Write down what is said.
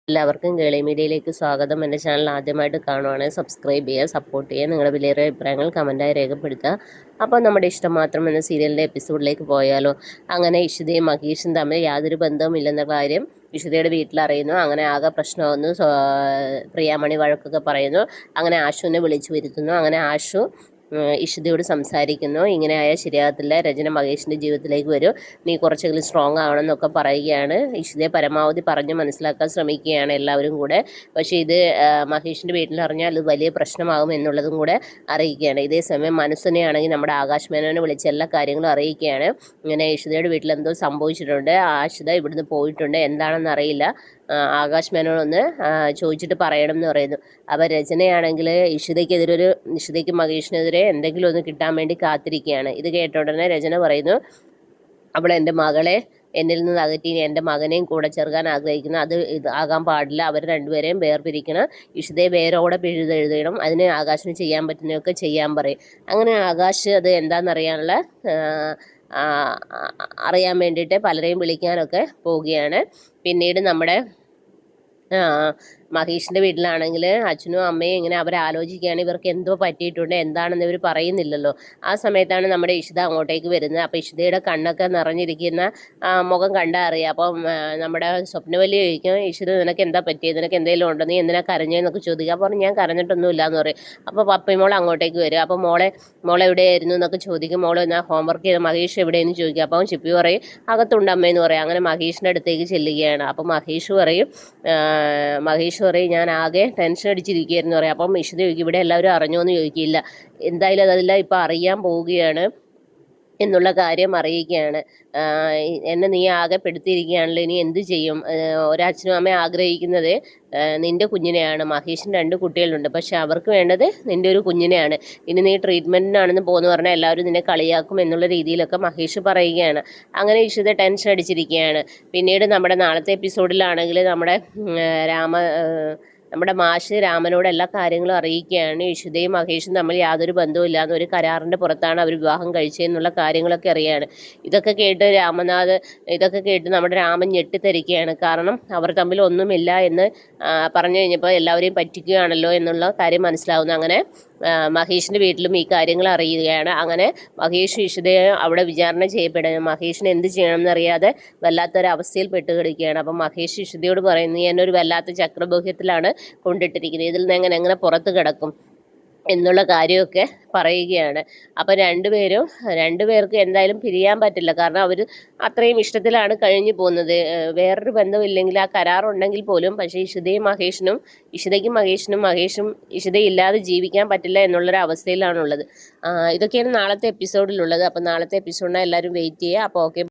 എല്ലാവർക്കും കേളി മീഡിയയിലേക്ക് സ്വാഗതം. എൻ്റെ ചാനൽ ആദ്യമായിട്ട് കാണുവാണെങ്കിൽ സബ്സ്ക്രൈബ് ചെയ്യുക, സപ്പോർട്ട് ചെയ്യുക, നിങ്ങളുടെ വിലയേറിയ അഭിപ്രായങ്ങൾ കമൻറ്റായി രേഖപ്പെടുത്തുക. അപ്പോൾ നമ്മുടെ ഇഷ്ടം മാത്രം എന്ന സീരിയലിൻ്റെ എപ്പിസോഡിലേക്ക് പോയാലോ. അങ്ങനെ ഇഷിതയും മഹേഷും തമ്മിൽ യാതൊരു ബന്ധവും ഇല്ലെന്ന കാര്യം ഇഷിതയുടെ വീട്ടിലറിയുന്നു. അങ്ങനെ ആകെ പ്രശ്നമാകുന്നു. പ്രിയാമണി വഴക്കൊക്കെ പറയുന്നു. അങ്ങനെ ആശുവിനെ വിളിച്ചു വരുത്തുന്നു. അങ്ങനെ ആശു ഇഷിതയോട് സംസാരിക്കുന്നു. ഇങ്ങനെ ആയാൽ ശരിയാകത്തില്ല, രചന മഹേഷിൻ്റെ ജീവിതത്തിലേക്ക് വരും, നീ കുറച്ചെങ്കിലും സ്ട്രോങ് ആവണം എന്നൊക്കെ പറയുകയാണ്. ഇഷിതയെ പരമാവധി പറഞ്ഞ് മനസ്സിലാക്കാൻ ശ്രമിക്കുകയാണ് എല്ലാവരും കൂടെ. പക്ഷേ ഇത് മഹേഷിൻ്റെ വീട്ടിലറിഞ്ഞാൽ അത് വലിയ പ്രശ്നമാകും എന്നുള്ളതും കൂടെ അറിയിക്കുകയാണ്. ഇതേ സമയം മനസ്സിനെയാണെങ്കിൽ നമ്മുടെ ആകാശ് മേനോനെ വിളിച്ച് എല്ലാ കാര്യങ്ങളും അറിയിക്കുകയാണ്. ഇങ്ങനെ ഇഷിതയുടെ വീട്ടിൽ എന്തോ സംഭവിച്ചിട്ടുണ്ട്, ആഷിത ഇവിടുന്ന് പോയിട്ടുണ്ട്, എന്താണെന്ന് അറിയില്ല, ആകാശ് മേനോനൊന്ന് ചോദിച്ചിട്ട് പറയണം എന്ന് പറയുന്നു. അപ്പോൾ രചനയാണെങ്കിൽ ഇഷിതയ്ക്കും മഹേഷിനെതിരെ എന്തെങ്കിലും ഒന്ന് കിട്ടാൻ വേണ്ടി കാത്തിരിക്കുകയാണ്. ഇത് കേട്ട ഉടനെ രചന പറയുന്നു, അവൾ എൻ്റെ മകളെ എന്നിൽ നിന്ന് അകറ്റി എൻ്റെ മകനെയും കൂടെ ചേർക്കാൻ ആഗ്രഹിക്കുന്നു, അത് ആകാൻ പാടില്ല, അവർ രണ്ടുപേരെയും വേർപിരിക്കണം, ഇഷിതയെ വേരോടെ പിഴുതെഴുതണം, അതിന് ആകാശിന് ചെയ്യാൻ പറ്റുന്നതൊക്കെ ചെയ്യാൻ പറയും. അങ്ങനെ ആകാശ് അത് എന്താണെന്നറിയാനുള്ള അറിയാൻ വേണ്ടിയിട്ട് പലരെയും വിളിക്കാനൊക്കെ പോവുകയാണ്. പിന്നീട് നമ്മുടെ മഹേഷിൻ്റെ വീട്ടിലാണെങ്കിൽ അച്ഛനും അമ്മയും ഇങ്ങനെ അവരെ ആലോചിക്കുകയാണ്, ഇവർക്ക് എന്തോ പറ്റിയിട്ടുണ്ട്, എന്താണെന്ന് ഇവർ പറയുന്നില്ലല്ലോ. ആ സമയത്താണ് നമ്മുടെ ഇഷിത അങ്ങോട്ടേക്ക് വരുന്നത്. അപ്പോൾ ഇഷിതയുടെ കണ്ണൊക്കെ നിറഞ്ഞിരിക്കുന്ന മുഖം കണ്ടാൽ അറിയാം. അപ്പം നമ്മുടെ സ്വപ്നവല്ലി ചോദിക്കും, ഇഷിത നിനക്ക് എന്താ പറ്റിയത്, നിനക്ക് എന്തെങ്കിലും ഉണ്ടോ, നീ എന്തിനാ കരഞ്ഞതെന്നൊക്കെ ചോദിക്കുക. അപ്പോൾ ഞാൻ കരഞ്ഞിട്ടൊന്നുമില്ല എന്ന് പറയും. അപ്പോൾ പപ്പയും അങ്ങോട്ടേക്ക് വരും. അപ്പോൾ മോളെ എവിടെയായിരുന്നു എന്നൊക്കെ ചോദിക്കും. മോളെ എന്നാൽ ഹോംവർക്ക് ചെയ്ത് മഹേഷ് എവിടെയെന്ന് ചോദിക്കുക. അപ്പം ചിപ്പി പറയും അകത്തുണ്ട് അമ്മയെന്ന് പറയും. അങ്ങനെ മഹേഷിൻ്റെ അടുത്തേക്ക് ചെല്ലുകയാണ്. അപ്പോൾ മഹേഷ് പറയും ഞാൻ ആകെ ടെൻഷൻ അടിച്ചിരിക്കുകയായിരുന്നു പറയാം. അപ്പം ഇഷിത ചോദിക്കും, ഇവിടെ എല്ലാവരും അറിഞ്ഞോ എന്ന് ചോദിക്കില്ല, എന്തായാലും അതെല്ലാം ഇപ്പം അറിയാൻ പോവുകയാണ് എന്നുള്ള കാര്യം അറിയിക്കുകയാണ്. എന്നെ നീ ആകെ പെടുത്തിയിരിക്കുകയാണല്ലോ, ഇനി എന്ത് ചെയ്യും, ഒരച്ഛനും അമ്മയും ആഗ്രഹിക്കുന്നത് നിൻ്റെ കുഞ്ഞിനെയാണ്. മഹേഷിന് 2 കുട്ടികളുണ്ട്, പക്ഷെ അവർക്ക് വേണ്ടത് നിൻ്റെ ഒരു കുഞ്ഞിനെയാണ്. ഇനി നീ ട്രീറ്റ്മെൻറ്റിനാണെന്ന് പോകുന്നു പറഞ്ഞാൽ എല്ലാവരും നിന്നെ കളിയാക്കും എന്നുള്ള രീതിയിലൊക്കെ മഹേഷ് പറയുകയാണ്. അങ്ങനെ ഇഷിത ടെൻഷൻ അടിച്ചിരിക്കുകയാണ്. പിന്നീട് നമ്മുടെ നാളത്തെ എപ്പിസോഡിലാണെങ്കിൽ നമ്മുടെ മാഷ് രാമനോട് എല്ലാ കാര്യങ്ങളും അറിയിക്കുകയാണ്. ഇഷിതയും മഹേഷും തമ്മിൽ യാതൊരു ബന്ധവുമില്ലാന്ന്, ഒരു കരാറിൻ്റെ പുറത്താണ് അവർ വിവാഹം കഴിച്ചതെന്നുള്ള കാര്യങ്ങളൊക്കെ അറിയാണ്. ഇതൊക്കെ കേട്ട് നമ്മുടെ രാമൻ ഞെട്ടിത്തരിക്കുകയാണ്. കാരണം അവർ തമ്മിൽ ഒന്നുമില്ല എന്ന് പറഞ്ഞു കഴിഞ്ഞപ്പോൾ എല്ലാവരെയും പറ്റിക്കുകയാണല്ലോ എന്നുള്ള കാര്യം മനസ്സിലാവുന്നു. അങ്ങനെ മഹേഷിൻ്റെ വീട്ടിലും ഈ കാര്യങ്ങൾ അറിയുകയാണ്. അങ്ങനെ മഹേഷ് ഇഷിതയെ അവിടെ വിചാരണ ചെയ്യപ്പെടുക. മഹേഷിന് എന്ത് ചെയ്യണമെന്നറിയാതെ വല്ലാത്തൊരവസ്ഥയിൽ പെട്ടുകിടക്കുകയാണ്. അപ്പം മഹേഷ് ഇഷിതയോട് പറയുന്നു, എന്നെ ഒരു വല്ലാത്ത ചക്രബോഹ്യത്തിലാണ് കൊണ്ടിട്ടിരിക്കുന്നത്, ഇതിൽ നിന്ന് എങ്ങനെ പുറത്ത് കിടക്കും എന്നുള്ള കാര്യമൊക്കെ പറയുകയാണ്. അപ്പം രണ്ടുപേർക്ക് എന്തായാലും പിരിയാൻ പറ്റില്ല. കാരണം അവർ അത്രയും ഇഷ്ടത്തിലാണ് കഴിഞ്ഞു പോകുന്നത്. വേറൊരു ബന്ധമില്ലെങ്കിൽ ആ കരാറുണ്ടെങ്കിൽ പോലും, പക്ഷേ ഇഷിതയ്ക്കും മഹേഷും ഇഷിതയില്ലാതെ ജീവിക്കാൻ പറ്റില്ല എന്നുള്ളൊരു അവസ്ഥയിലാണുള്ളത്. ഇതൊക്കെയാണ് നാളത്തെ എപ്പിസോഡിലുള്ളത്. അപ്പം നാളത്തെ എപ്പിസോഡിനായി എല്ലാവരും വെയിറ്റ് ചെയ്യുക. അപ്പോൾ ഓക്കെ.